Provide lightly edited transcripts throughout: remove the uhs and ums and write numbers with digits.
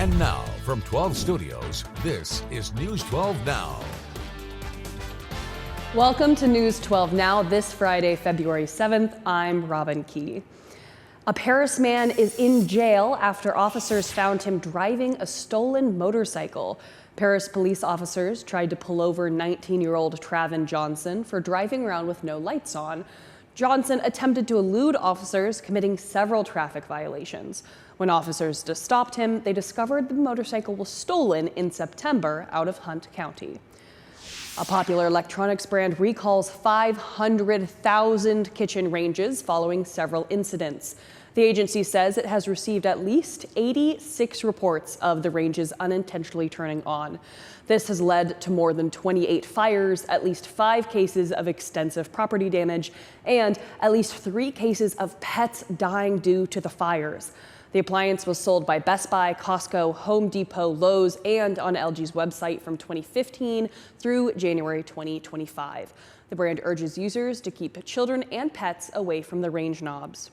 And now, from 12 Studios, this is News 12 Now. Welcome to News 12 Now, this Friday, February 7th. I'm Robin Key. A Paris man is in jail after officers found him driving a stolen motorcycle. Paris police officers tried to pull over 19-year-old Travin Johnson for driving around with no lights on. Johnson attempted to elude officers, committing several traffic violations. When officers stopped him, they discovered the motorcycle was stolen in September out of Hunt County. A popular electronics brand recalls 500,000 kitchen ranges following several incidents. The agency says it has received at least 86 reports of the ranges unintentionally turning on. This has led to more than 28 fires, at least 5 cases of extensive property damage, and at least 3 cases of pets dying due to the fires. The appliance was sold by Best Buy, Costco, Home Depot, Lowe's, and on LG's website from 2015 through January 2025. The brand urges users to keep children and pets away from the range knobs.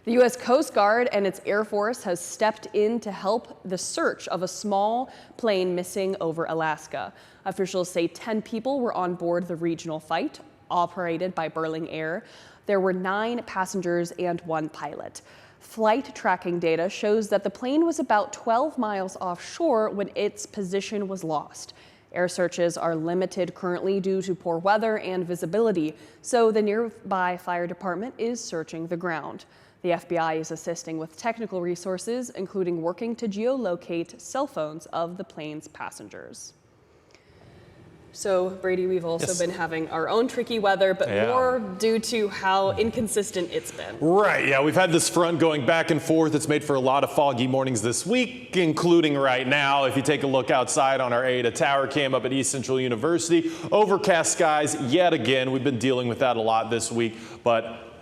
The U.S. Coast Guard and its Air Force has stepped in to help the search of a small plane missing over Alaska. Officials say 10 people were on board the regional flight operated by Burling Air. There were 9 passengers and 1 pilot. Flight tracking data shows that the plane was about 12 miles offshore when its position was lost. Air searches are limited currently due to poor weather and visibility, so the nearby fire department is searching the ground. The FBI is assisting with technical resources, including working to geolocate cell phones of the plane's passengers. So, Brady, we've also been having our own tricky weather, but more due to how inconsistent it's been. Right, yeah, we've had this front going back and forth. It's made for a lot of foggy mornings this week, including right now. If you take a look outside on our Ada Tower cam up at East Central University, overcast skies yet again. We've been dealing with that a lot this week, but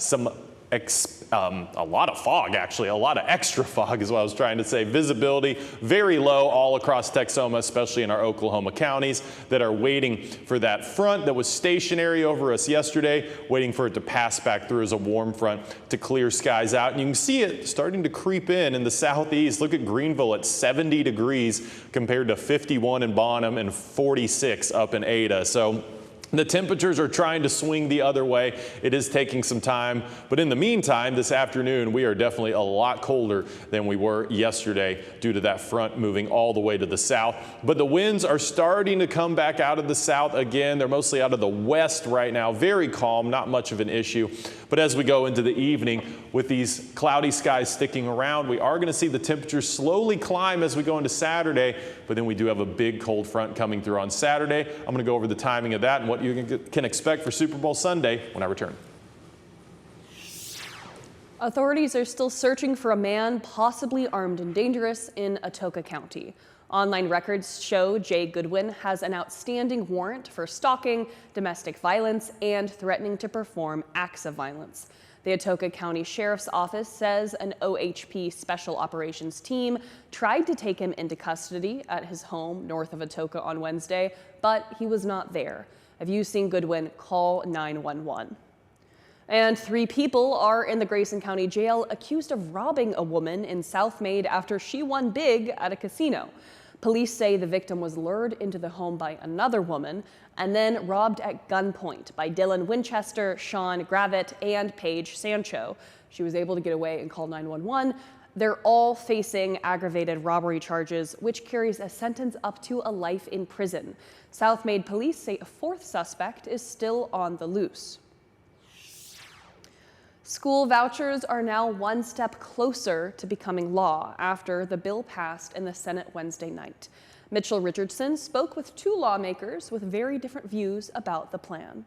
a lot of fog, actually, a lot of extra fog is what I was trying to say. Visibility very low all across Texoma, especially in our Oklahoma counties that are waiting for that front that was stationary over us yesterday, waiting for it to pass back through as a warm front to clear skies out. And you can see it starting to creep in the southeast. Look at Greenville at 70 degrees compared to 51 in Bonham and 46 up in Ada. So the temperatures are trying to swing the other way. It is taking some time, but in the meantime, this afternoon, we are definitely a lot colder than we were yesterday due to that front moving all the way to the south. But the winds are starting to come back out of the south again. They're mostly out of the west right now. Very calm, not much of an issue. But as we go into the evening, with these cloudy skies sticking around, we are going to see the temperatures slowly climb as we go into Saturday. But then we do have a big cold front coming through on Saturday. I'm going to go over the timing of that and what you can expect for Super Bowl Sunday when I return. Authorities are still searching for a man possibly armed and dangerous in Atoka County. Online records show Jay Goodwin has an outstanding warrant for stalking, domestic violence, and threatening to perform acts of violence. The Atoka County Sheriff's Office says an OHP Special Operations team tried to take him into custody at his home north of Atoka on Wednesday, but he was not there. If you've seen Goodwin, call 911. And 3 people are in the Grayson County Jail accused of robbing a woman in South Maid after she won big at a casino. Police say the victim was lured into the home by another woman and then robbed at gunpoint by Dylan Winchester, Sean Gravitt, and Paige Sancho. She was able to get away and call 911. They're all facing aggravated robbery charges, which carries a sentence up to a life in prison. South Maid police say a 4th suspect is still on the loose. School vouchers are now one step closer to becoming law after the bill passed in the Senate Wednesday night. Mitchell Richardson spoke with 2 lawmakers with very different views about the plan.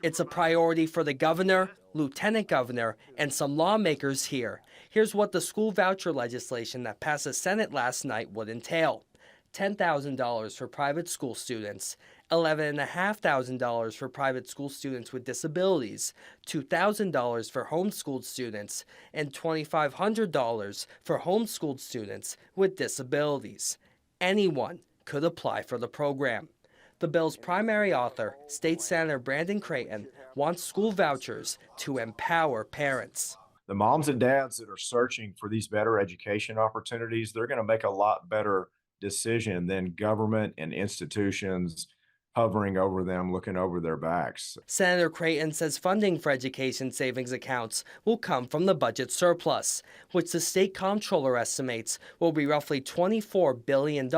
It's a priority for the governor, lieutenant governor, and some lawmakers here. Here's what the school voucher legislation that passed the Senate last night would entail. $10,000 for private school students, $11,500 for private school students with disabilities, $2,000 for homeschooled students, and $2,500 for homeschooled students with disabilities. Anyone could apply for the program. The bill's primary author, State Senator Brandon Creighton, wants school vouchers to empower parents. The moms and dads that are searching for these better education opportunities, they're going to make a lot better decision than government and institutions hovering over them, looking over their backs. Senator Creighton says funding for education savings accounts will come from the budget surplus, which the state comptroller estimates will be roughly $24 billion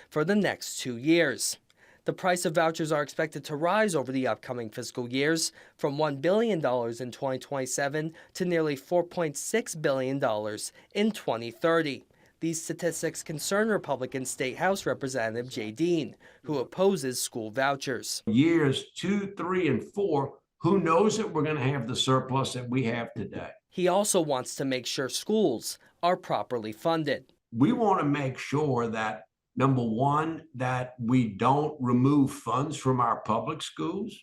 for the next 2 years. The price of vouchers are expected to rise over the upcoming fiscal years from $1 billion in 2027 to nearly $4.6 billion in 2030. These statistics concern Republican State House Representative Jay Dean, who opposes school vouchers. Years 2, 3, and 4, who knows that we're going to have the surplus that we have today? He also wants to make sure schools are properly funded. We want to make sure that, number one, that we don't remove funds from our public schools.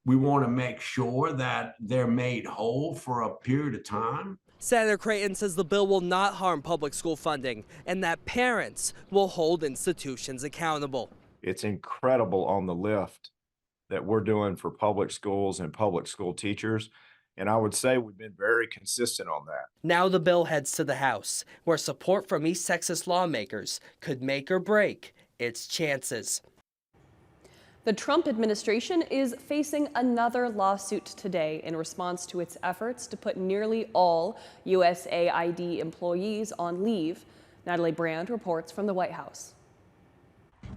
We want to make sure that they're made whole for a period of time. Senator Creighton says the bill will not harm public school funding and that parents will hold institutions accountable. It's incredible on the lift that we're doing for public schools and public school teachers. And I would say we've been very consistent on that. Now the bill heads to the House, where support from East Texas lawmakers could make or break its chances. The Trump administration is facing another lawsuit today in response to its efforts to put nearly all USAID employees on leave. Natalie Brand reports from the White House.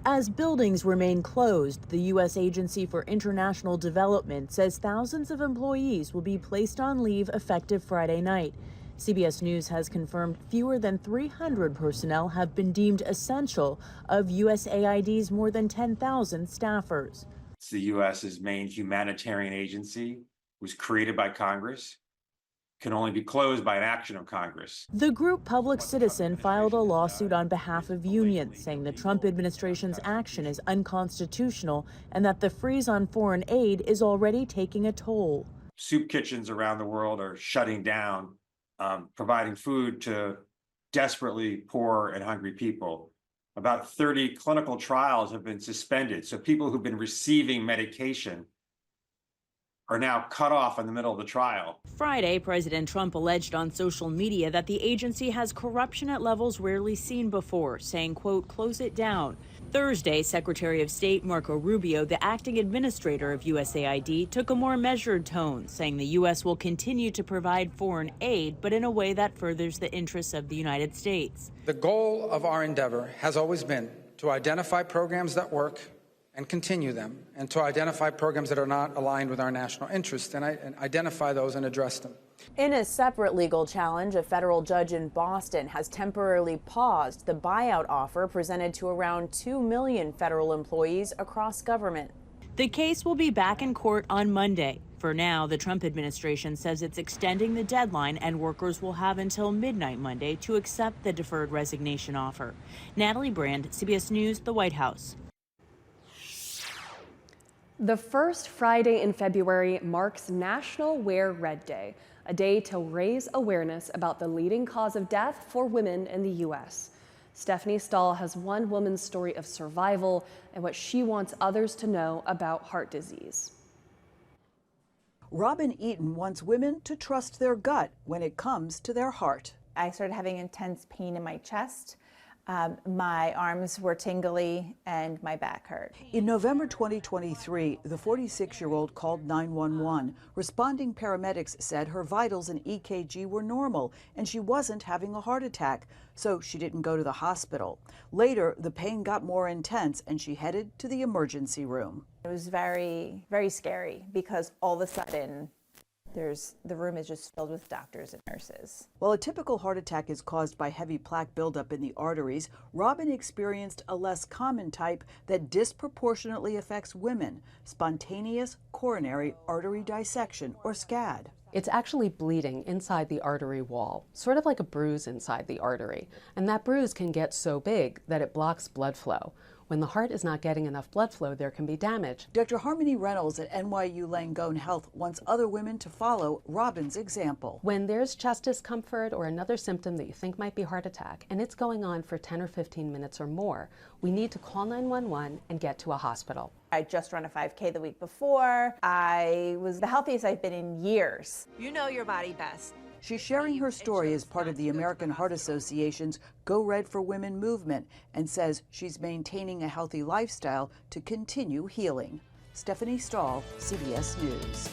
As buildings remain closed, the U.S. Agency for International Development says thousands of employees will be placed on leave effective Friday night. CBS News has confirmed fewer than 300 personnel have been deemed essential of USAID's more than 10,000 staffers. It's the U.S.'s main humanitarian agency, was created by Congress, can only be closed by an action of Congress. The group Public Citizen filed a lawsuit on behalf of unions, saying the Trump administration's action is unconstitutional and that the freeze on foreign aid is already taking a toll. Soup kitchens around the world are shutting down, providing food to desperately poor and hungry people. About 30 clinical trials have been suspended. So people who've been receiving medication are now cut off in the middle of the trial. Friday, President Trump alleged on social media that the agency has corruption at levels rarely seen before, saying, quote, close it down. Thursday, Secretary of State Marco Rubio, the acting administrator of USAID, took a more measured tone, saying the U.S. will continue to provide foreign aid, but in a way that furthers the interests of the United States. The goal of our endeavor has always been to identify programs that work and continue them, and to identify programs that are not aligned with our national interests and identify those and address them. In a separate legal challenge, a federal judge in Boston has temporarily paused the buyout offer presented to around 2 million federal employees across government. The case will be back in court on Monday. For now, the Trump administration says it's extending the deadline and workers will have until midnight Monday to accept the deferred resignation offer. Natalie Brand, CBS News, the White House. The first Friday in February marks National Wear Red Day, a day to raise awareness about the leading cause of death for women in the U.S. Stephanie Stahl has one woman's story of survival and what she wants others to know about heart disease. Robin Eaton wants women to trust their gut when it comes to their heart. I started having intense pain in my chest. My arms were tingly and my back hurt. In November 2023, the 46-year-old called 911. Responding paramedics said her vitals and EKG were normal and she wasn't having a heart attack, so she didn't go to the hospital. Later, the pain got more intense and she headed to the emergency room. It was very, very scary because all of a sudden, the room is just filled with doctors and nurses. While a typical heart attack is caused by heavy plaque buildup in the arteries, Robin experienced a less common type that disproportionately affects women, spontaneous coronary artery dissection, or SCAD. It's actually bleeding inside the artery wall, sort of like a bruise inside the artery. And that bruise can get so big that it blocks blood flow. When the heart is not getting enough blood flow, there can be damage. Dr. Harmony Reynolds at NYU Langone Health wants other women to follow Robin's example. When there's chest discomfort or another symptom that you think might be heart attack, and it's going on for 10 or 15 minutes or more, we need to call 911 and get to a hospital. I just run a 5K the week before. I was the healthiest I've been in years. You know your body best. She's sharing her story as part of the American Heart Association's Go Red for Women movement and says she's maintaining a healthy lifestyle to continue healing. Stephanie Stahl, CBS News.